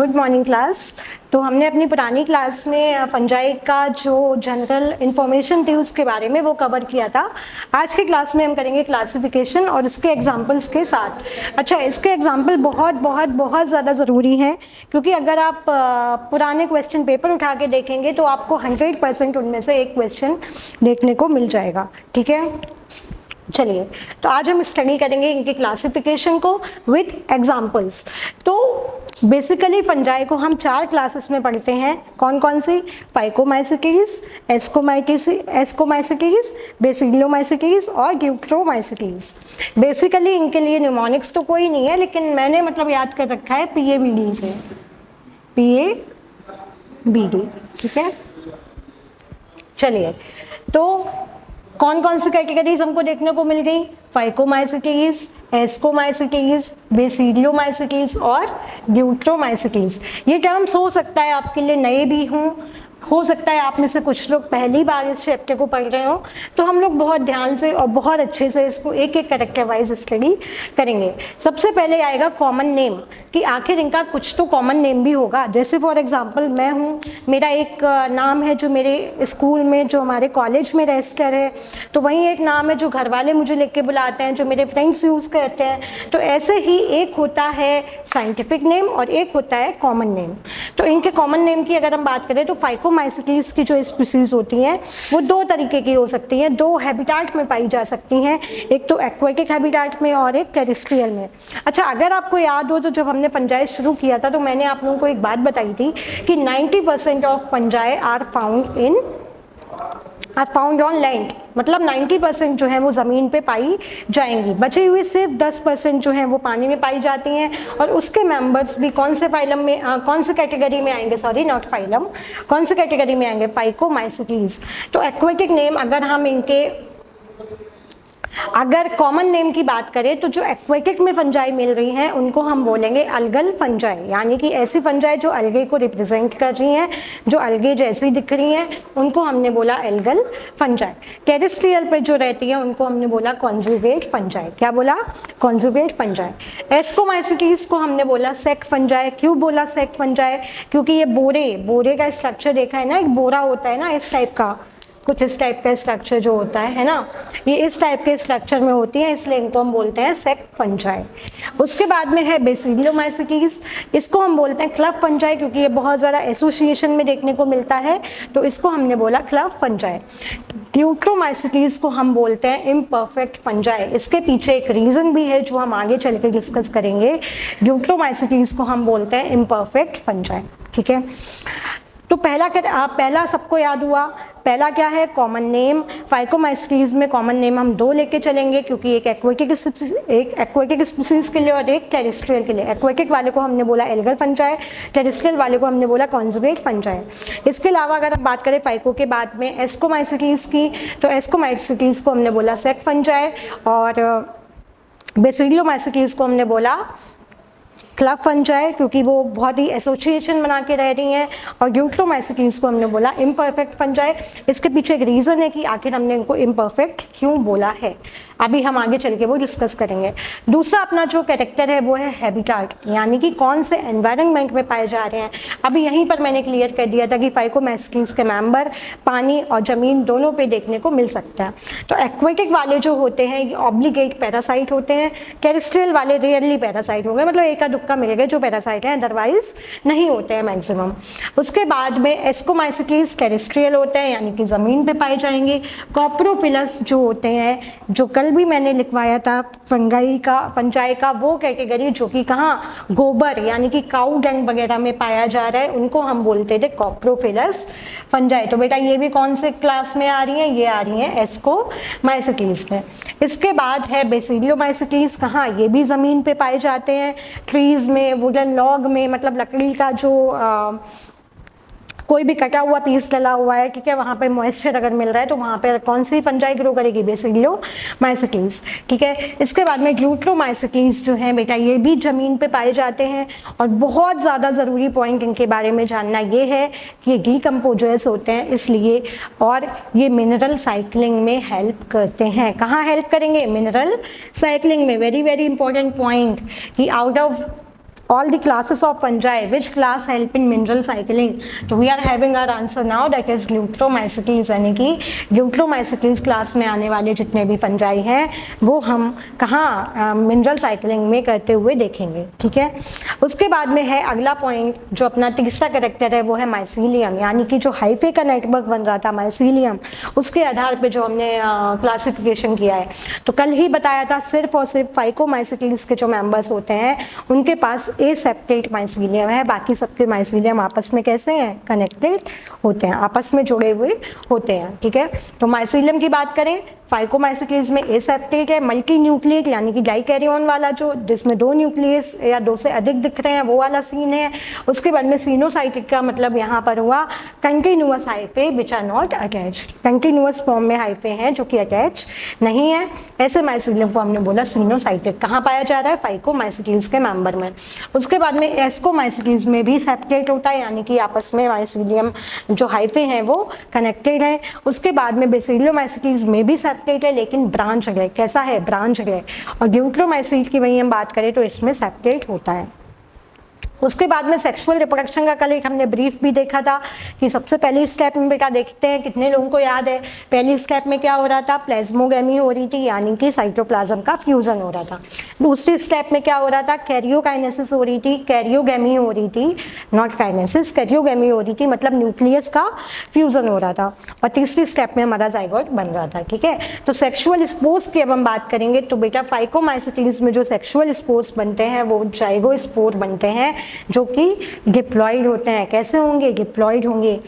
Good morning class. तो हमने अपनी पुरानी क्लास में फंजाई का जो जनरल इन्फॉर्मेशन थी उसके बारे में वो कवर किया था। आज की क्लास में हम करेंगे क्लासिफिकेशन और इसके एग्जांपल्स के साथ। अच्छा, इसके एग्जांपल बहुत बहुत बहुत ज़्यादा ज़रूरी हैं, क्योंकि अगर आप पुराने क्वेश्चन पेपर उठा के देखेंगे तो आपको 100% उनमें से एक क्वेश्चन देखने को मिल जाएगा। ठीक है, चलिए तो आज हम स्टडी करेंगे इनके क्लासिफिकेशन को विद एग्जांपल्स। तो बेसिकली फंजाई को हम 4 क्लासेस में पढ़ते हैं। कौन कौन सी? फाइकोमाइसिटीज, एस्कोमाइसिटीज, बेसिलोमाइसिटीज और ड्यूक्रोमाइसिटीज। बेसिकली इनके लिए न्यूमोनिक्स तो कोई नहीं है, लेकिन मैंने याद कर रखा है PABD से, PABD। ठीक है, चलिए तो कौन कौन सी कैटेगरीज हमको देखने को मिल गई? फाइकोमाइसिटीज, एस्कोमाइसिटीज, बेसिलियोमाइसिटीज और ड्यूक्रोमाइसिटीज। ये टर्म्स हो सकता है आपके लिए नए भी हों, हो सकता है आप में से कुछ लोग पहली बार इस चैप्टर को पढ़ रहे हो, तो हम लोग बहुत ध्यान से और बहुत अच्छे से इसको एक एक कैरेक्टर वाइज स्टडी करेंगे। सबसे पहले आएगा कॉमन नेम, कि आखिर इनका कुछ तो कॉमन नेम भी होगा। जैसे फॉर एग्जांपल मैं हूँ, मेरा एक नाम है जो मेरे स्कूल में, जो हमारे कॉलेज में रजिस्टर है, तो वहीं एक नाम है जो घर वाले मुझे लिख के बुलाते हैं, जो मेरे फ्रेंड्स यूज़ करते हैं। तो ऐसे ही एक होता है साइंटिफिक नेम और एक होता है कॉमन नेम। तो इनके कॉमन नेम की अगर हम बात करें तो फाइकोमाइसिटीज की जो स्पीसीज होती हैं वो 2 तरीके की हो सकती हैं, 2 हैबिटाट में पाई जा सकती हैं, एक तो एक्वेटिक हैबिटाट में और एक टेरेस्ट्रियल में। अच्छा, अगर आपको याद हो तो जब हमने फंजाई शुरू किया था तो मैंने आप लोगों को एक बात बताई थी कि 90% of fungi are found on land, मतलब 90% जो है वो ज़मीन पे पाई जाएंगी। बचे हुए सिर्फ 10% जो है वो पानी में पाई जाती हैं। और उसके मेंबर्स भी कौन से फाइलम में, कौन से कैटेगरी में आएंगे? सॉरी, नॉट फाइलम, कौन से कैटेगरी में आएंगे? फाइकोमाइसिटीज। तो एक्वेटिक नेम अगर हम इनके अगर कॉमन नेम की बात करें तो जो एक्वेटिक में फंजाई मिल रही हैं उनको हम बोलेंगे अलगल फंजाई, यानी कि ऐसी फंजाई जो अलगे को रिप्रेजेंट कर रही हैं, जो अलगे जैसी दिख रही हैं, उनको हमने बोला एल्गल फंजाई। टेरेस्ट्रियल पे जो रहती है उनको हमने बोला कॉन्जुगेट फंजाई। क्या बोला? Conjugate fungi. एस्कोमाइसिटीज को हमने बोला सेक फंजाई। क्यों बोला सेक फंजाई? क्योंकि ये बोरे का स्ट्रक्चर देखा है ना, एक बोरा होता है ना इस टाइप का, कुछ इस टाइप का स्ट्रक्चर जो होता है ना, ये इस टाइप के स्ट्रक्चर में होती है, इसलिए इनको हम बोलते हैं सेक फंजाई। उसके बाद में है बेसिलियोमाइसिटीज। इसको हम बोलते हैं क्लब फंजाई, क्योंकि ये बहुत ज़्यादा एसोसिएशन में देखने को मिलता है, तो इसको हमने बोला क्लब फंजाई। ड्यूक्रोमाइसिटीज को हम बोलते हैं इम्परफेक्ट फंजाई। इसके पीछे एक रीज़न भी है जो हम आगे चल के डिस्कस करेंगे। ड्यूक्रोमाइसिटीज को हम बोलते हैं इम्परफेक्ट फंजाई। ठीक है, तो पहला सबको याद हुआ। पहला क्या है? Common name. फाइकोमाइसिटीज में कॉमन नेम हम 2 लेके चलेंगे, क्योंकि एक एक्वेटिक स्पीसीज के लिए और एक टेरेस्ट्रियल के लिए। एक्वेटिक वाले को हमने बोला एल्गल फंजाई, टेरेस्ट्रियल वाले को हमने बोला कॉन्जुगेट फंजाई। इसके अलावा अगर हम बात करें फाइको के बाद में एस्कोमाइसिटीज की, तो एस्कोमाइसिटीज को हमने बोला सेक फंजाई और बेसिलियोमाइसिटीज को हमने बोला क्लब फंजाई, क्योंकि वो बहुत ही एसोसिएशन बना के रह रही हैं। और ड्यूक्रोमाइसिटीज को हमने बोला इम्परफेक्ट फंजाई। इसके पीछे एक रीज़न है कि आखिर हमने इनको इम्परफेक्ट क्यों बोला है, अभी हम आगे चल के वो डिस्कस करेंगे। दूसरा अपना जो कैरेक्टर है वो है हैबिटाट, यानी कि कौन से एनवायरनमेंट में पाए जा रहे हैं। अभी यहीं पर मैंने क्लियर कर दिया था कि फाइकोमाइसिटीज के मेंबर पानी और ज़मीन दोनों पे देखने को मिल सकता है। तो एक्वेटिक वाले जो होते हैं ये ऑब्लिगेट पैरासाइट होते हैं, टेरेस्ट्रियल वाले रियरली पैरासाइट हो गए, मतलब एक दुक्का मिल गए जो पैरासाइट हैं, अदरवाइज नहीं होते हैं मैक्सिमम। उसके बाद में एस्कोमाइसिटीज टेरेस्ट्रियल होते हैं, यानी कि ज़मीन पे पाए जाएंगे। कॉप्रोफिलस जो होते हैं, जो कल भी मैंने लिखवाया था फंजाई का वो कैटेगरी जो कि कहाँ, गोबर यानी कि काऊ डंग वगैरह में पाया जा रहा है, उनको हम बोलते थे कॉप्रोफिलस फंजाई। तो बेटा ये भी कौन से क्लास में आ रही हैं? ये आ रही हैं एस्कोमाइसिटीज में। इसके बाद है बेसिलियोमाइसिटीज। कहाँ? ये भी ज़मीन पे पाए जाते हैं, ट्रीज में, वुडन लॉग में, मतलब लकड़ी का जो कोई भी कटा हुआ पीस डला हुआ है, ठीक है, वहाँ पे मॉइस्चर अगर मिल रहा है तो वहाँ पे कौन सी फंजाई ग्रो करेगी? बेसिलियोमाइसिटीज। ठीक है, इसके बाद में ड्यूक्रोमाइसिटीज जो है बेटा ये भी ज़मीन पे पाए जाते हैं। और बहुत ज़्यादा ज़रूरी पॉइंट इनके बारे में जानना ये है कि ये डीकम्पोजर्स होते हैं, इसलिए, और ये मिनरल साइक्लिंग में हेल्प करते हैं। कहाँ हेल्प करेंगे? मिनरल साइक्लिंग में। वेरी वेरी इंपॉर्टेंट पॉइंट कि out of all the classes of fungi, which class help in mineral cycling? तो we are having our answer now, that is ग्लूट्रोमाइसिटीज, यानी कि ग्लूट्रोमाइसिटीज क्लास में आने वाले जितने भी फंजाई हैं वो हम कहाँ मिनरल साइकिलिंग में करते हुए देखेंगे, ठीक है। उसके बाद में है अगला पॉइंट, जो अपना तीसरा कैरेक्टर है वो है माइसीलियम, यानी कि जो हाइफे का नेटवर्क बन रहा था माइसीलियम, उसके आधार पे जो हमने क्लासिफिकेशन किया है। तो कल ही बताया था सिर्फ और सिर्फ फाइकोमाइसिटीज के जो मेंबर्स होते हैं उनके पास एसेप्टेट माइसीलियम है, बाकी सबके माइसीलियम आपस में कैसे हैं, कनेक्टेड होते हैं, आपस में जुड़े हुए होते हैं, ठीक है। तो माइसीलियम की बात करें, फाइकोमाइसिटीज में एसेप्टेट है, मल्टी न्यूक्लिएट यानी कि डाइकैरियन वाला, जो जिसमें 2 न्यूक्लियस या 2 से अधिक दिख रहे हैं वो वाला सीन है। उसके बाद में सीनोसाइटिक का मतलब यहाँ पर हुआ continuous hyphae which are not attach, continuous form में हाइफे हैं जो कि अटैच नहीं है, ऐसे माइसीलियम को हमने बोला सीनोसाइटिक। कहाँ पाया जा रहा है, फाइकोमाइसिटीज के मेंबर में। उसके बाद में एस्कोमाइसिटीज में भी सेप्टेट होता है, यानी कि आपस में माइसीलियम जो हाइफे हैं वो कनेक्टेड है। उसके बाद में बेसिलियोमाइसिटीज में भी सेप्टेट है, लेकिन ब्रांच है, कैसा है, ब्रांच है। और ग्लूट्रोमाइसिट की वही हम बात करें तो इसमें सेप्टेट होता है। उसके बाद में सेक्सुअल रिप्रोडक्शन का कल एक हमने ब्रीफ भी देखा था कि सबसे पहली स्टेप में बेटा देखते हैं कितने लोगों को याद है, पहली स्टेप में क्या हो रहा था, प्लाज्मोगेमी हो रही थी, यानी कि साइटोप्लाज्म का फ्यूजन हो रहा था। दूसरी स्टेप में क्या हो रहा था, कैरियोकाइनेसिस हो रही थी, कैरियोगेमी हो रही थी, नॉट काइनेसिस, कैरियोगेमी हो रही थी, मतलब न्यूक्लियस का फ्यूजन हो रहा था। और तीसरी स्टेप में हमारा जाइगोट बन रहा था, ठीक है। तो सेक्सुअल स्पोर्स की अब हम बात करेंगे तो बेटा फाइकोमाइसिटीज में जो सेक्सुअल स्पोर्स बनते हैं वो जाइगोस्पोर बनते हैं, जो कि डिप्लॉयड होते हैं। कैसे होंगे, डिप्लॉयड होंगे।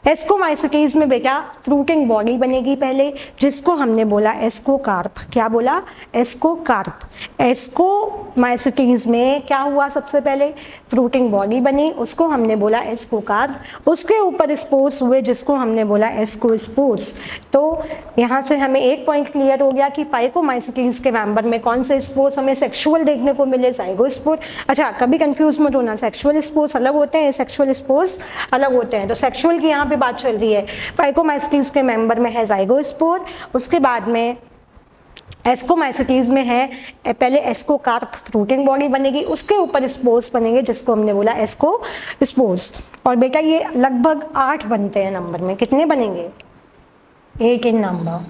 एस्कोमाइसिटीज में बेटा फ्रूटिंग बॉडी बनेगी पहले, जिसको हमने बोला एस्कोकार्प। क्या बोला, एस्कोकार्प। एस्कोमाइसिटीज में क्या हुआ, सबसे पहले फ्रूटिंग बॉडी बनी, उसको हमने बोला एस्कोकार्प। उसके ऊपर स्पोर्स हुए जिसको हमने बोला एस्कोस्पोर्स। तो यहाँ से हमें एक पॉइंट क्लियर हो गया कि फाइकोमाइसिटीज के मेंबर में कौन से स्पोर्स हमें सेक्सुअल देखने को मिले, जाइगोस्पोर। अच्छा, कभी कंफ्यूज मत होना, सेक्सुअल स्पोर्स अलग होते हैं, सेक्सुअल स्पोर्स अलग होते हैं। तो सेक्सुअल की यहाँ पे बात चल रही है, फाइकोमाइसिटीज के मेंबर में है जाइगोस्पोर। उसके बाद में एस्कोमाइसिटीज में है पहले एस्कोकार्प फ्रूटिंग बॉडी बनेगी, उसके ऊपर स्पोर्स बनेंगे जिसको हमने बोला एस्कोस्पोर्स। और बेटा ये लगभग 8 बनते हैं नंबर में। कितने बनेंगे, 8 इन नंबर।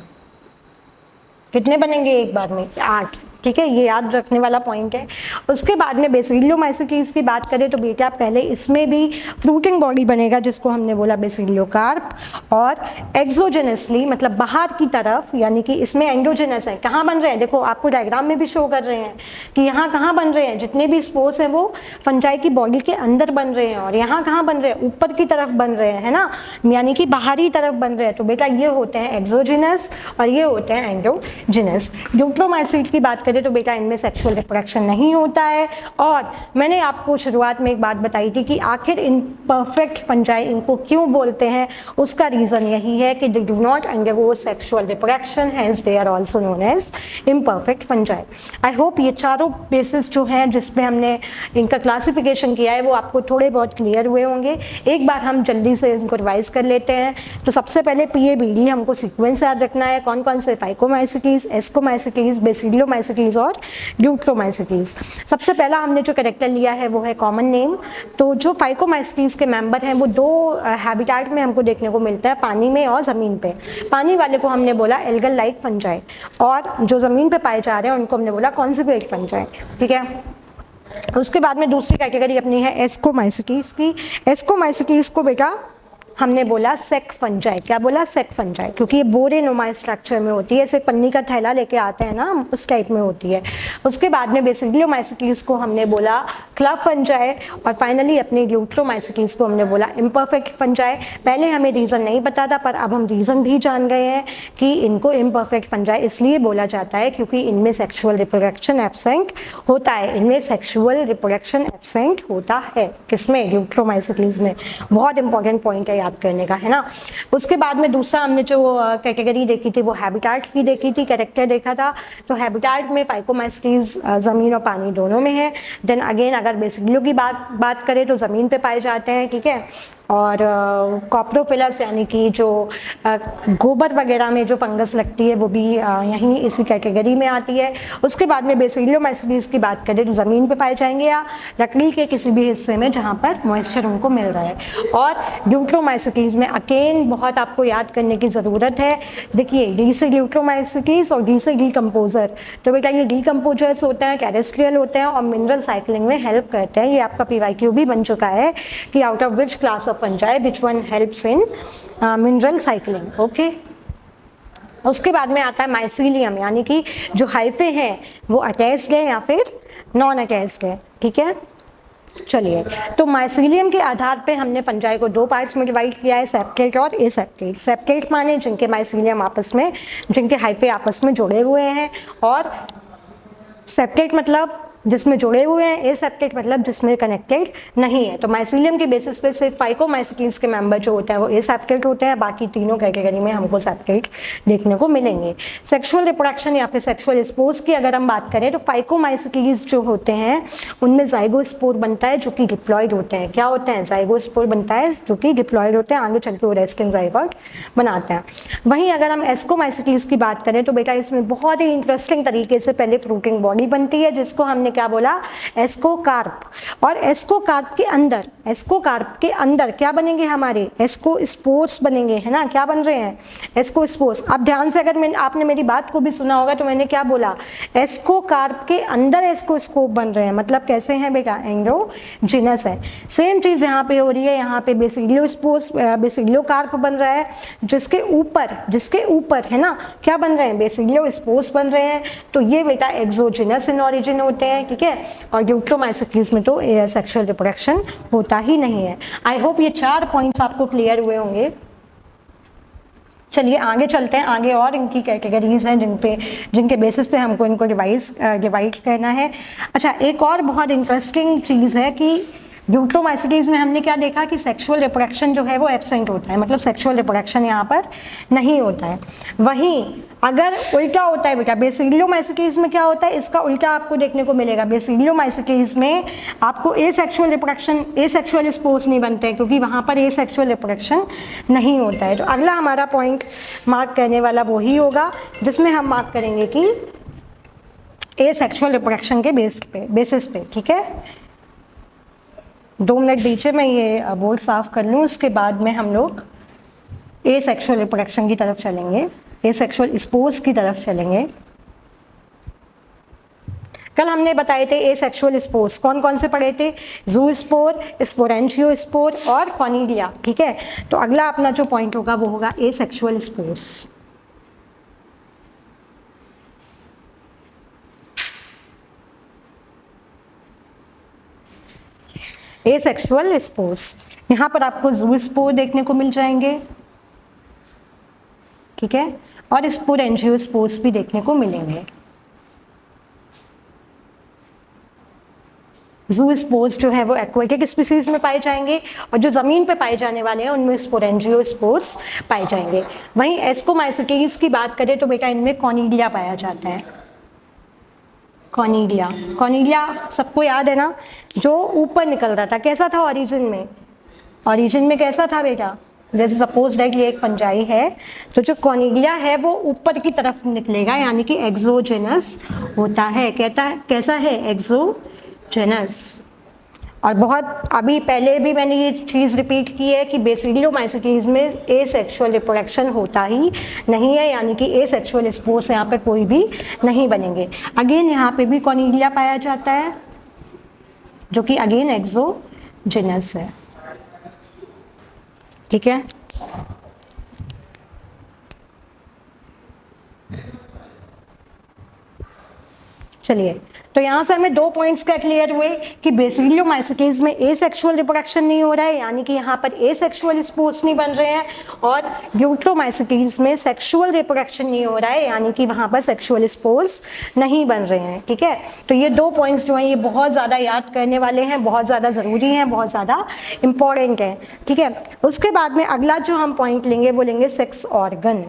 कितने बनेंगे एक बार में, 8, ठीक है, ये याद रखने वाला पॉइंट है। उसके बाद में बेसिलियोमाइसिटीज की बात करें तो बेटा पहले इसमें भी फ्रूटिंग बॉडी बनेगा जिसको हमने बोला बेसिलियोकार्प, और एक्सोजेनसली मतलब बाहर की तरफ, यानी कि इसमें एंडोजेनस है। कहाँ बन रहे हैं, देखो आपको डायग्राम में भी शो कर रहे हैं कि यहाँ कहाँ बन रहे हैं, जितने भी स्पोर्स हैं वो फंजाई की बॉडी के अंदर बन रहे हैं, और यहाँ कहाँ बन रहे हैं, ऊपर की तरफ बन रहे हैं, है ना, यानी कि बाहरी तरफ बन रहे हैं। तो बेटा ये होते हैं एक्सोजेनस और ये होते हैं एंडोजेनस। ग्लूट्रोमाइसिट की बात तो बेटा इनमें सेक्सुअल रिप्रोडक्शन नहीं होता है। और मैंने आपको शुरुआत में एक बात बताई थी कि आखिर इम्परफेक्ट फंजाई इनको क्यों बोलते हैं, उसका रीजन यही है कि they do not undergo sexual reproduction, hence they are also known as imperfect fungi. I hope ये चारों बेसिस जो हैं जिसपे हमने इनका क्लासिफिकेशन किया है वो आपको थोड़े बहुत क्लियर हुए होंगे। एक बार हम जल्दी से इनको रिवाइज कर लेते हैं। तो सबसे पहले PABD हमको सीक्वेंस याद रखना है, कौन कौन से, फाइकोमाइसिटीज, एस्कोमाइसिटीज, बेसिलियोमाइसिटीज और ग्लूट्रोमाइसिटीज। सबसे पहला हमने जो कैरेक्टर लिया है वो है कॉमन नेम। तो जो फाइकोमाइसिटीज के मेंबर हैं वो 2 हैबिटेट में हमको देखने को मिलता है, पानी में और ज़मीन पे। पानी वाले को हमने बोला एल्गल लाइक फंजाई, और जो ज़मीन पे पाए जा रहे हैं उनको हमने बोला कॉन्जुगेट फंजाई, ठीक है। उसके बाद में दूसरी कैटेगरी अपनी है एस्कोमाइसिटीज की। एस्कोमाइसिटीज को बेटा हमने बोला सेक फंजाई। क्या बोला, सेक फंजाई, क्योंकि ये बोरे नुमा स्ट्रक्चर में होती है, ऐसे पन्नी का थैला लेके आते हैं ना, उस टाइप में होती है। उसके बाद में बेसिलियोमाइसिटीज को हमने बोला क्लब फंजाई, और फाइनली अपने ग्लूट्रोमाइसिटीज को हमने बोला इम्परफेक्ट फंजाई। पहले हमें रीज़न नहीं पता था, पर अब हम रीज़न भी जान गए हैं कि इनको इम्परफेक्ट फंजाई इसलिए बोला जाता है क्योंकि इनमें सेक्सुअल रिप्रोडक्शन एब्सेंट होता है। इनमें सेक्सुअल रिप्रोडक्शन एब्सेंट होता है, किसमें, ग्लूट्रोमाइसिटीज में। बहुत इंपॉर्टेंट पॉइंट है, याद बात करने का, है ना। उसके बाद में दूसरा हमने जो कैटेगरी देखी थी वो हैबिटाट की देखी थी, कैरेक्टर देखा था। तो हैबिटाट में फाइकोमाइसीटीज ज़मीन और पानी दोनों में है। देन अगेन अगर बेसिलियो की बात करें तो ज़मीन पे पाए जाते हैं, ठीक है। और कॉप्रोफिलस यानी कि जो गोबर वगैरह में जो फंगस लगती है वो भी यहीं इसी कैटेगरी में आती है। उसके बाद में बेसिलियोमाइसीटीज की बात करें तो ज़मीन पे पाए जाएंगे या लकड़ी के किसी भी हिस्से में जहाँ पर मॉइस्चर उनको मिल रहा है। और ड्यूट्रोमाइसीटीज में अगेन बहुत आपको याद करने की ज़रूरत है। देखिए डी से ड्यूट्रोमाइसीटीज और डी से डीकम्पोजर। तो बेटा ये डीकम्पोजर्स होते हैं, टेरेस्ट्रियल होते हैं और मिनरल साइकिलिंग में हेल्प करते हैं। ये आपका PYQ भी बन चुका है कि out of which class of fungi which one helps in mineral cycling, okay. उसके बाद में आता है माइसीलियम, यानी कि जो हाइफे हैं वो अटैच्ड है या फिर नॉन अटैच्ड है, ठीक है। चलिए, तो माइसीलियम के आधार पे हमने फंजाई को दो पार्ट्स में डिवाइड किया है, सेप्टेट और एसेप्टेट। सेप्टेट माने जिनके माइसीलियम आपस में, जिनके हाइफे आपस में जुड़े हुए हैं, और सेप्टेट मतलब जिसमें जुड़े हुए हैं, एसेप्टेट मतलब जिसमें कनेक्टेड नहीं है। तो माइसीलियम के बेसिस पे सिर्फ फाइकोमाइसीटीज के मेंबर जो होते हैं वो एसेप्टेट होते हैं, बाकी तीनों कैटेगरी में हमको सेप्टेट देखने को मिलेंगे। सेक्सुअल रिप्रोडक्शन या फिर सेक्सुअल स्पोर्स की अगर हम बात करें तो फाइकोमाइसीटीज जो होते हैं उनमें जाइगोस्पोर बनता है जो कि डिप्लॉयड होते हैं। क्या होते हैं? जाइगोस्पोर बनता है जो कि डिप्लॉयड होते हैं, आगे चल के वो रेस्टिंग जाइगोट बनाते हैं। वहीं अगर हम एस्कोमाइसीटीज की बात करें तो बेटा इसमें बहुत ही इंटरेस्टिंग तरीके से पहले फ्रूटिंग बॉडी बनती है जिसको हमने क्या बोला? एस्कोकार्प। और एस्कोकार्प के अंदर क्या बनेंगे? हमारे एस्कोस्पोर्स बनेंगे, है ना। क्या बन रहे हैं? एस्कोस्पोर्स। अब ध्यान से अगर आपने मेरी बात को भी सुना होगा तो मैंने क्या बोला? एस्कोकार्प के अंदर एस्कोस्पोर बन रहे हैं, मतलब कैसे हैं बेटा? एंड्रोजिनस है। सेम चीज यहाँ पे हो रही है, यहाँ पे बेसिलियोकार्प बन रहा है जिसके ऊपर है ना क्या बन रहे हैं? बेसिलियोस्पोर्स बन रहे हैं। तो ये बेटा एक्सोजिनस इन ऑरिजिन होते हैं, ठीक है। और ड्यूट्रोमाइसीटीज में तो सेक्सुअल रिप्रोडक्शन होता ही नहीं है। आई होप ये 4 पॉइंट्स आपको क्लियर हुए होंगे। चलिए आगे चलते हैं, आगे और इनकी कैटेगरीज हैं जिनके बेसिस पे हमको इनको डिवाइड करना है। अच्छा, एक और बहुत इंटरेस्टिंग चीज़ है कि ड्यूट्रोमाइसीटीज में हमने क्या देखा कि सेक्सुअल रिप्रोडक्शन जो है वो एब्सेंट होता है, मतलब सेक्सुअल रिप्रोडक्शन यहाँ पर नहीं होता है। वहीं अगर उल्टा होता है बेटा, बेसिलियोमाइसीटीज में क्या होता है? इसका उल्टा आपको देखने को मिलेगा। बेसिलियोमाइसीटीज में आपको एसेक्सुअल स्पोर्स नहीं बनते हैं क्योंकि वहाँ पर एसेक्सुअल रिप्रोडक्शन नहीं होता है। तो अगला हमारा पॉइंट मार्क करने वाला वही होगा जिसमें हम मार्क करेंगे कि एसेक्सुअल रिप्रोडक्शन के बेसिस पे, ठीक है। 2 मिनट दीजिए, मैं ये बोर्ड साफ कर लूँ, उसके बाद में हम लोग एसेक्सुअल रिप्रोडक्शन की तरफ चलेंगे, एसेक्सुअल स्पोर्स की तरफ चलेंगे। कल हमने बताए थे एसेक्सुअल स्पोर्स कौन कौन से पढ़े थे? ज़ूस्पोर, स्पोरेंशियोस्पोर और कॉनिडिया, ठीक है। तो अगला अपना जो पॉइंट होगा वो होगा एसेक्सुअल स्पोर्स। एसेक्सुअल स्पोर्स, यहाँ पर आपको ज़ूस्पोर देखने को मिल जाएंगे, ठीक है, और स्पोरेंजियोस्पोर्स भी देखने को मिलेंगे। ज़ूस्पोर्स जो है वो एक्वेटिक स्पीसीज में पाए जाएंगे और जो ज़मीन पे पाए जाने वाले हैं उनमें स्पोरेंजियोस्पोर्स पाए जाएंगे। वहीं एस्कोमाइसीटीज की बात करें तो बेटा इनमें कॉनिडिया पाया जाता है। कॉनिडिया सबको याद है ना, जो ऊपर निकल रहा था। कैसा था ओरिजिन में कैसा था बेटा? जैसे सपोज दैट ये एक फंजाई है तो जो कॉनिडिया है वो ऊपर की तरफ निकलेगा, यानी कि एक्सोजेनस होता है। कैसा है? एक्सोजेनस। और बहुत अभी पहले भी मैंने ये चीज़ रिपीट की है कि बेसिलियोमाइसीटीज में एसेक्सुअल रिप्रोडक्शन होता ही नहीं है, यानी कि एसेक्सुअल स्पोर्स यहाँ पे कोई भी नहीं बनेंगे। अगेन यहाँ पे भी कॉनिडिया पाया जाता है जो कि अगेन एक्सोजेनस है, ठीक है। चलिए तो यहाँ से हमें 2 पॉइंट्स क्या क्लियर हुए कि बेसिलियोमाइसिटीज में एसेक्सुअल रिप्रोडक्शन नहीं हो रहा है, यानी कि यहाँ पर एसेक्सुअल स्पोर्स नहीं बन रहे हैं, और ड्यूट्रोमाइसिटीज में सेक्सुअल रिप्रोडक्शन नहीं हो रहा है, यानी कि वहाँ पर सेक्सुअल स्पोर्स नहीं बन रहे हैं। ठीक है, तो ये 2 पॉइंट्स जो हैं ये बहुत ज़्यादा याद करने वाले हैं, बहुत ज़्यादा ज़रूरी हैं, बहुत ज़्यादा इंपॉर्टेंट हैं। ठीक है, उसके बाद में अगला जो हम पॉइंट लेंगे वो लेंगे सेक्स ऑर्गन।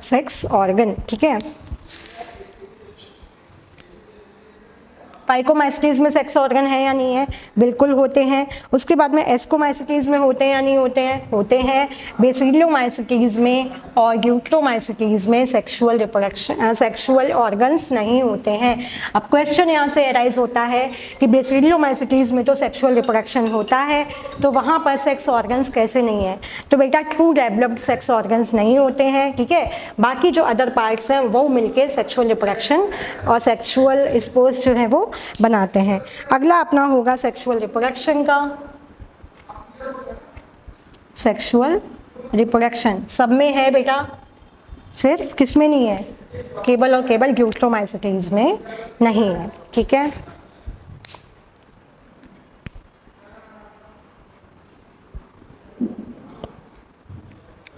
सेक्स ऑर्गन, ठीक है, फाइकोमाइसिटीज में सेक्स ऑर्गन है या नहीं है? बिल्कुल होते हैं। उसके बाद में एस्कोमाइसिटीज में होते हैं या नहीं होते हैं? होते हैं। बेसिलियोमाइसिटीज में और ड्यूट्रोमाइसिटीज में सेक्सुअल रिप्रोडक्शन सेक्सुअल ऑर्गन्स नहीं होते हैं। अब क्वेश्चन यहाँ से अराइज होता है कि बेसिलियोमाइसिटीज में तो सेक्सुअल रिप्रोडक्शन होता है, तो वहाँ पर सेक्स ऑर्गन्स कैसे नहीं है? तो बेटा ट्रू डेवलप्ड सेक्स ऑर्गन्स नहीं होते हैं। ठीक है, बाकी जो अदर पार्ट्स हैं वो मिलके सेक्सुअल रिप्रोडक्शन और सेक्सुअल स्पोर्स जो है वो बनाते हैं। अगला अपना होगा सेक्सुअल रिप्रोडक्शन का। सेक्सुअल रिप्रोडक्शन सब में है बेटा, सिर्फ किस में नहीं है? केवल और केवल ड्यूट्रोमाइसिटीज में नहीं है। ठीक है,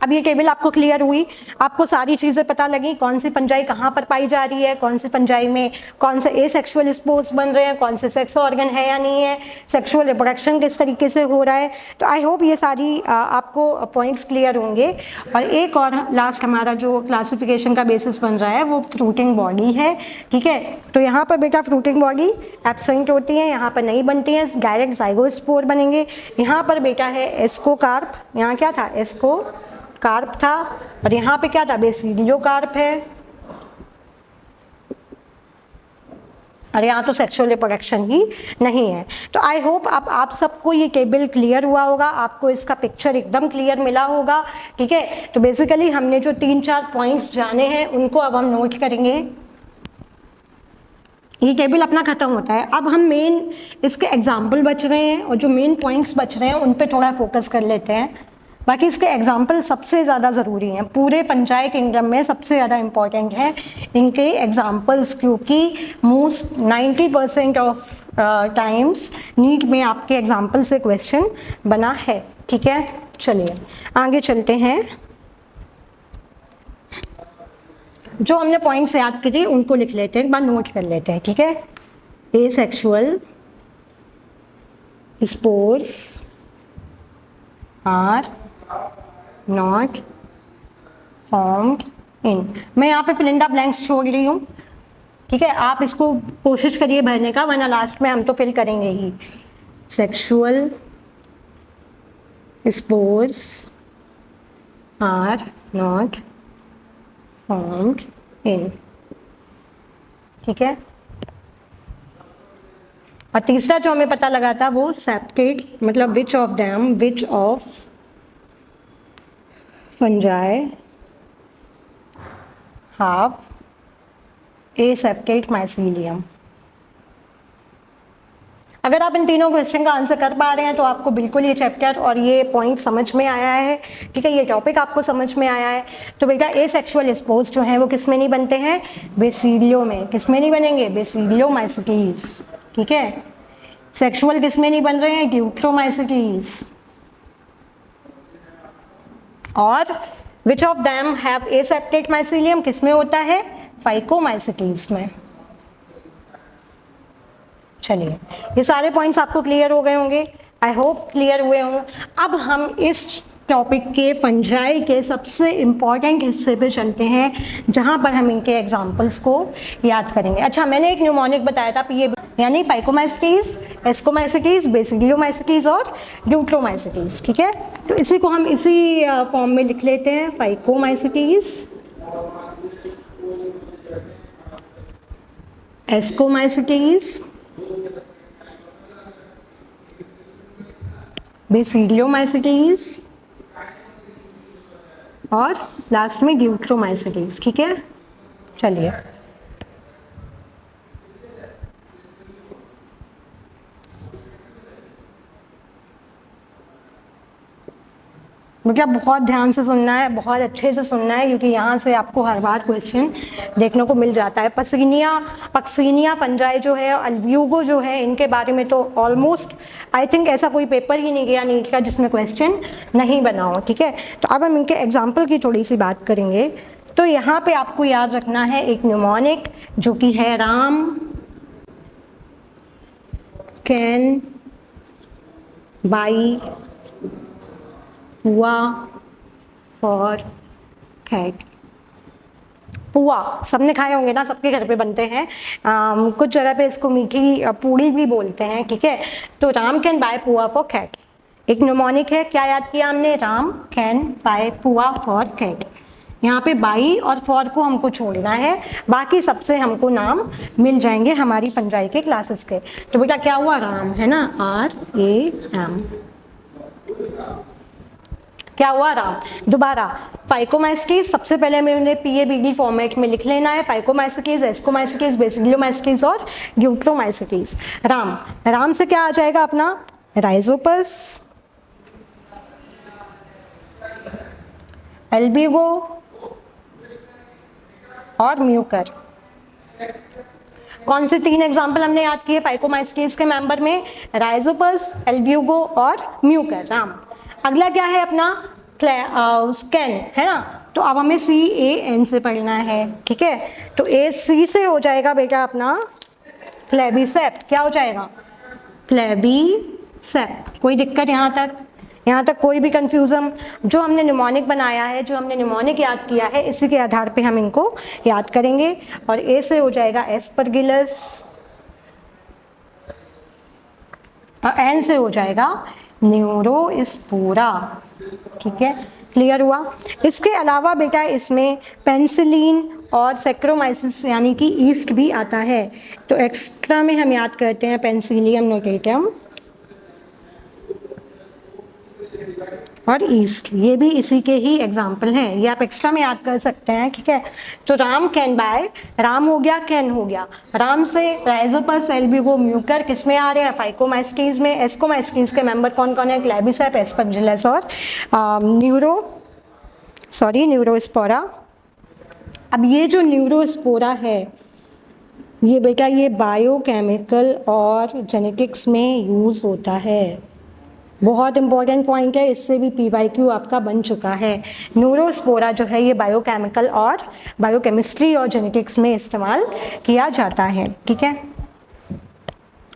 अब ये टेबल आपको क्लियर हुई, आपको सारी चीज़ें पता लगी, कौन सी फंजाई कहाँ पर पाई जा रही है, कौन सी फंजाई में कौन से एसेक्सुअल स्पोर्स बन रहे हैं, कौन से सेक्स ऑर्गन है या नहीं है, सेक्सुअल रिप्रोडक्शन किस तरीके से हो रहा है। तो आई होप ये सारी आपको पॉइंट्स क्लियर होंगे। और एक और लास्ट हमारा जो क्लासिफिकेशन का बेसिस बन रहा है वो फ्रूटिंग बॉडी है। ठीक है, तो यहाँ पर बेटा फ्रूटिंग बॉडी एब्सेंट होती है, यहाँ पर नहीं बनती है, डायरेक्ट जाइगोस्पोर बनेंगे। यहाँ पर बेटा है एस्कोकार्प, यहाँ क्या था? एस्को कार्प था, और यहाँ पे क्या था? बेसिलियोकार्प है, और यहाँ तो सेक्सुअल रिप्रोडक्शन ही नहीं है। तो आई होप अब आप सबको ये टेबल क्लियर हुआ होगा, आपको इसका पिक्चर एकदम क्लियर मिला होगा। ठीक है, तो बेसिकली हमने जो 3-4 पॉइंट्स जाने हैं उनको अब हम नोट करेंगे। ये टेबल अपना खत्म होता है, अब हम मेन इसके एग्जाम्पल बच रहे हैं और जो मेन पॉइंट्स बच रहे हैं उन पे थोड़ा फोकस कर लेते हैं। बाकी इसके एग्जाम्पल सबसे ज़्यादा ज़रूरी हैं, पूरे पंचायत किंगडम में सबसे ज़्यादा इम्पॉर्टेंट है इनके एग्जाम्पल्स, क्योंकि मोस्ट 90% ऑफ टाइम्स नीट में आपके एग्जाम्पल से क्वेश्चन बना है। ठीक है, चलिए आगे चलते हैं। जो हमने पॉइंट्स याद किए उनको लिख लेते हैं, एक बार नोट कर लेते हैं। ठीक है, asexual spores are not formed in, मैं यहाँ पे फिल इन द ब्लैंक्स छोड़ रही हूँ। ठीक है, आप इसको कोशिश करिए भरने का, वरना लास्ट में हम तो फिल करेंगे ही। Sexual spores are not formed in. ठीक है, और तीसरा जो हमें पता लगा था वो सेप्टेट, मतलब which of fungi have aseptate mycelium. अगर आप इन तीनों क्वेश्चन का आंसर कर पा रहे हैं तो आपको बिल्कुल ये चैप्टर और ये पॉइंट समझ में आया है। ठीक है, ये टॉपिक आपको समझ में आया है। तो बेटा एसेक्सुअल स्पोर्स जो हैं वो किस में नहीं बनते हैं? बेसिलियो में। किस में नहीं बनेंगे? बेसिलियोमाइसिटीज। ठीक है, सेक्सुअल किस में नहीं बन रहे हैं? ड्यूट्रोमाइसिटीज। और which of them have aseptate mycelium किस में होता है? फाइकोमाइसिटीज में। चलिए, ये सारे पॉइंट्स आपको क्लियर हो गए होंगे, आई होप क्लियर हुए हों। अब हम इस टॉपिक के फंजाई के सबसे इम्पॉर्टेंट हिस्से पे चलते हैं, जहाँ पर हम इनके एग्जाम्पल्स को याद करेंगे। अच्छा, मैंने एक न्यूमोनिक बताया था ये, यानी फाइकोमाइसिटीज, एस्कोमाइसिटीज, बेसिलियोमाइसिटीज और ड्यूट्रोमाइसिटीज। ठीक है, तो इसी को हम इसी फॉर्म में लिख लेते हैं, फाइकोमाइसिटीज, एस्कोमाइसिटीज, बेसिलियोमाइसिटीज और लास्ट में ड्यूट्रोमाइसिटीज। ठीक है, चलिए मतलब बहुत ध्यान से सुनना है, बहुत अच्छे से सुनना है, क्योंकि यहाँ से आपको हर बार क्वेश्चन देखने को मिल जाता है। पक्सीनिया फंजाई जो है, अल्ब्यूगो जो है, इनके बारे में तो ऑलमोस्ट आई थिंक ऐसा कोई पेपर ही नहीं गया नीट का जिसमें क्वेश्चन नहीं बना हो। ठीक है, तो अब हम इनके एग्जाम्पल की थोड़ी सी बात करेंगे। तो यहाँ पे आपको याद रखना है एक न्यूमोनिक जो कि है राम, कैन, बाई, पुआ, फॉर, कैट। पुआ सबने खाए होंगे ना, सबके घर पे बनते हैं। कुछ जगह पे इसको मीठी पूड़ी भी बोलते हैं। ठीक है, तो राम कैन बाय पुआ फॉर कैट एक न्यूमोनिक है। क्या याद किया हमने? राम कैन बाय पुआ फॉर कैट। यहाँ पे बाई और फॉर को हमको छोड़ना है, बाकी सबसे हमको नाम मिल जाएंगे हमारी फंजाई के क्लासेस के। तो बेटा क्या हुआ? राम है ना, RAM। क्या हुआ? राम। दोबारा फाइकोमाइस्टीज, सबसे पहले मैंने PABD फॉर्मेट में लिख लेना है। फाइकोमाइस्टीज, एस्कोमाइस्टीज, बेसिलोमाइस्टीज और यूट्रोमाइस्टीज। राम से क्या आ जाएगा अपना? राइजोपस, एल्ब्यूगो और म्यूकर। कौन से 3 एग्जाम्पल हमने याद किए फाइकोमाइस्टीज के मेंबर में? राइजोपस, एल्ब्यूगो और म्यूकर। राम। अगला क्या है अपना? कैन है ना, तो अब हमें CAN से पढ़ना है। ठीक है, तो AC से हो जाएगा बेटा अपना क्लेबिसेप। क्या हो जाएगा? क्लेबिसेप। कोई दिक्कत यहाँ तक? यहाँ तक कोई भी कंफ्यूजन? जो हमने निमोनिक बनाया है, जो हमने निमोनिक याद किया है, इसी के आधार पे हम इनको याद करेंगे। और A से हो जाएगा एस्परगिलस और N से हो जाएगा न्यूरोस्पोरा। ठीक है, क्लियर हुआ? इसके अलावा बेटा इसमें पेनिसिलिन और सैक्रोमाइसिस यानी कि ईस्ट भी आता है। तो एक्स्ट्रा में हम याद करते हैं पेनिसिलियम नोटेटम और ईस्ट, ये भी इसी के ही एग्जाम्पल हैं, ये आप एक्स्ट्रा में याद कर सकते हैं। ठीक है, तो राम कैन बाय, राम हो गया, कैन हो गया। राम से राइजोपस, एल्ब्यूगो, म्यूकर किस में आ रहे हैं? फाइकोमाइस्टीज में। एस्कोमाइस्टीज के मेंबर कौन कौन है? क्लेबिसेप, एस्परजिलस और न्यूरोस्पोरा। अब ये जो न्यूरोस्पोरा है, ये बेटा ये बायोकेमिकल और जेनेटिक्स में यूज होता है। बहुत इंपॉर्टेंट पॉइंट है, इससे भी PYQ आपका बन चुका है। न्यूरोस्पोरा जो है ये बायोकेमिकल और बायोकेमिस्ट्री और जेनेटिक्स में इस्तेमाल किया जाता है। ठीक है,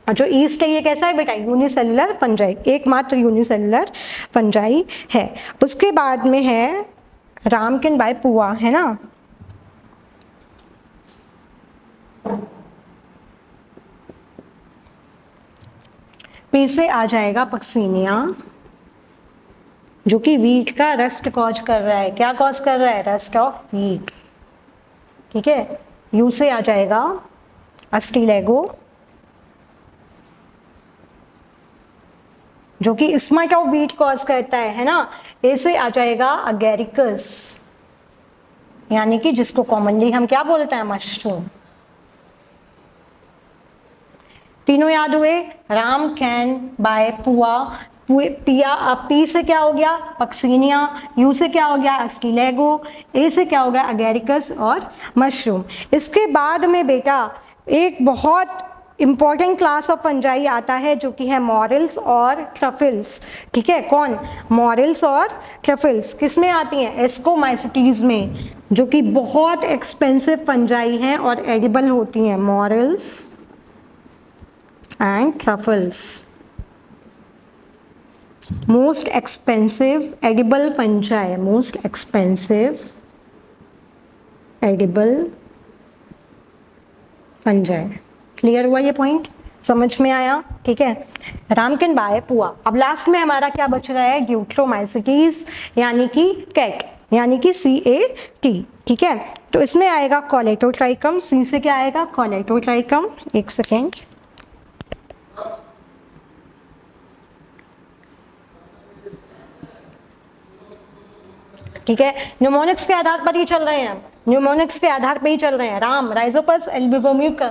और जो ईस्ट है ये कैसा है बेटा? यूनिसेलुलर फंजाई, एकमात्र यूनिसेलुलर फंजाई है। उसके बाद में है राम कैन बाय पुआ, है ना। P से आ जाएगा पक्सीनिया, जो कि वीट का रस्ट कॉज कर रहा है। क्या कॉज कर रहा है? Rust of wheat. ठीक है, U से आ जाएगा अस्टिलेगो, जो कि स्मट ऑफ वीट कॉज करता है ना। A से आ जाएगा अगेरिकस, यानी कि जिसको कॉमनली हम क्या बोलते हैं? मशरूम। तीनों याद हुए? राम कैन बाय पुआ, P से क्या हो गया? पक्सीनिया। U से क्या हो गया? अस्टिलेगो। A से क्या हो गया? अगेरिकस और मशरूम। इसके बाद में बेटा एक बहुत इंपॉर्टेंट क्लास ऑफ फंजाई आता है जो कि है मॉरल्स और ट्रफल्स। ठीक है, कौन? मॉरल्स और ट्रफल्स किस में आती हैं? एस्कोमाइसिटीज में, जो कि बहुत एक्सपेंसिव फंजाई हैं और एडिबल होती हैं। Morals and truffles, most expensive edible fungi, most expensive edible fungi। Clear हुआ ये पॉइंट? समझ में आया? ठीक है, राम कैन बाय पुआ। अब लास्ट में हमारा क्या बच रहा है? यूट्रोमाइसिटीज यानी कि कैट, यानी कि CAT। ठीक है, तो इसमें आएगा कॉलेटोट्राइकम। C से क्या आएगा? कॉलेटोट्राइकम। एक सेकेंड, ठीक है, न्यूमोनिक्स के आधार पर ही चल रहे हैं हम। न्यूमोनिक्स के आधार पे ही चल रहे हैं। राम, राइजोपस एल्ब्यूगोम्यूकर,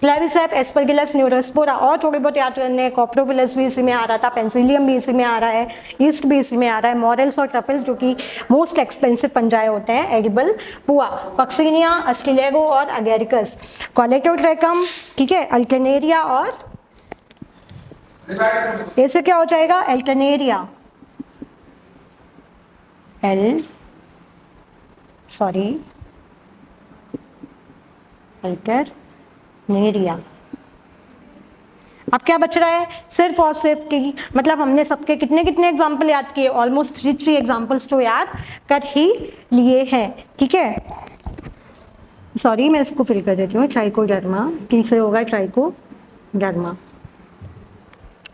क्लेविसेप, एस्परगिलस, न्यूरोस्पोरा, और थोड़े बहुत याद करने हैं। कॉप्रोफिलस भी इसी में आ रहा था, पेंसिलियम भी इसी में आ रहा है, ईस्ट भी इसी में आ रहा है, मॉरेल्स और ट्रफल्स जो कि मोस्ट एक्सपेंसिव फंजाई होते हैं, एडिबल, पुआ, पक्सिनिया, अस्टिलेगो और अगेरिकस, कॉलेटोट्रैकम, ठीक है, अल्टरनेरिया, और ऐसे क्या हो जाएगा, अल्टरनेरिया, अल्टरनेरिया। अब क्या बच रहा है, सिर्फ और सिर्फ की, मतलब हमने सबके कितने कितने एग्जाम्पल याद किए, ऑलमोस्ट 3 एग्जाम्पल्स तो याद कर ही लिए हैं, ठीक है। सॉरी, मैं इसको फिल कर देती हूँ, ट्राइकोडर्मा, ठीक से होगा, ट्राइकोडर्मा।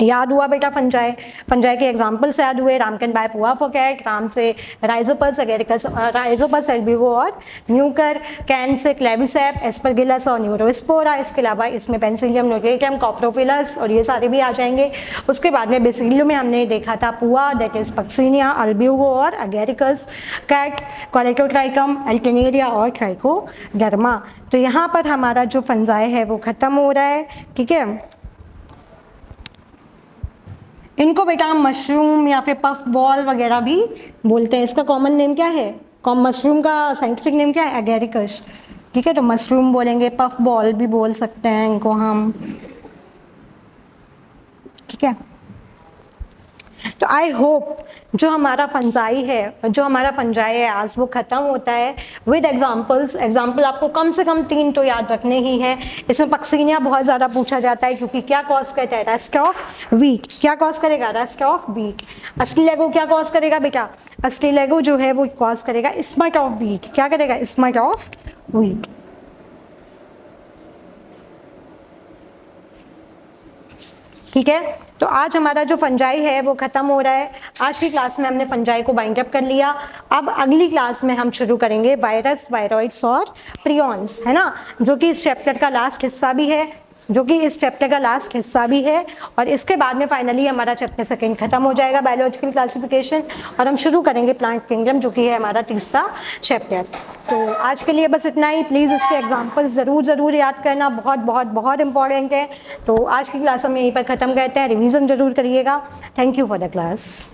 याद हुआ बेटा, फंजाई, फंजाई के एग्जाम्पल्स याद हुए, रामकन बाय पुआ फॉर कैट, राम से राइजोपस एगेरिकस, राइजोपस एल्ब्यूगो और न्यूकर, कैन से क्लेविसेप, एस्परगिलस और न्यूरोस्पोरा, इसके अलावा इसमें पेंसिलियम, नोटेटम, कॉप्रोफिलस और ये सारे भी आ जाएंगे। उसके बाद में बेसिलियो में हमने देखा था पुआ, दैट इज पक्सिनिया, अल्ब्यूगो और अगेरिकस, कैट, कॉलेटोट्राइकम, अल्टरनेरिया और ट्राइकोडर्मा। तो यहाँ पर हमारा जो फंजाई है वो खत्म हो रहा है, ठीक है। इनको बेटा हम मशरूम या फिर पफ बॉल वगैरह भी बोलते हैं। इसका कॉमन नेम क्या है, मशरूम का साइंटिफिक नेम क्या है, एगेरिकस, ठीक है। तो मशरूम बोलेंगे, पफ बॉल भी बोल सकते हैं इनको हम, ठीक है। तो आई होप जो हमारा फंजाई है आज वो ख़त्म होता है विद एग्जाम्पल्स। एग्जाम्पल आपको कम से कम 3 तो याद रखने ही है। इसमें पक्सिनिया बहुत ज़्यादा पूछा जाता है क्योंकि क्या कॉज करता है, रस्ट ऑफ वीट। क्या कॉज करेगा, रस्ट ऑफ वीट। अस्टिलेगो क्या कॉज करेगा बेटा, अस्टिलेगो जो है वो कॉज करेगा स्मट ऑफ वीट। क्या करेगा, स्मट ऑफ वीट, ठीक है। तो आज हमारा जो फंजाई है वो खत्म हो रहा है। आज की क्लास में हमने फंजाई को बाइंड अप कर लिया। अब अगली क्लास में हम शुरू करेंगे वायरस, वायरॉइड्स और प्रियॉन्स, है ना, जो कि इस चैप्टर का लास्ट हिस्सा भी है, और इसके बाद में फाइनली हमारा चैप्टर 2 खत्म हो जाएगा, बायोलॉजिकल क्लासिफिकेशन, और हम शुरू करेंगे प्लांट किंगडम जो कि है हमारा 3रा चैप्टर। तो आज के लिए बस इतना ही। प्लीज़ इसके एग्जाम्पल्स ज़रूर याद करना, बहुत इंपॉर्टेंट है। तो आज की क्लास हम यहीं पर ख़त्म करते हैं, रिवीजन ज़रूर करिएगा। Thank you for the class.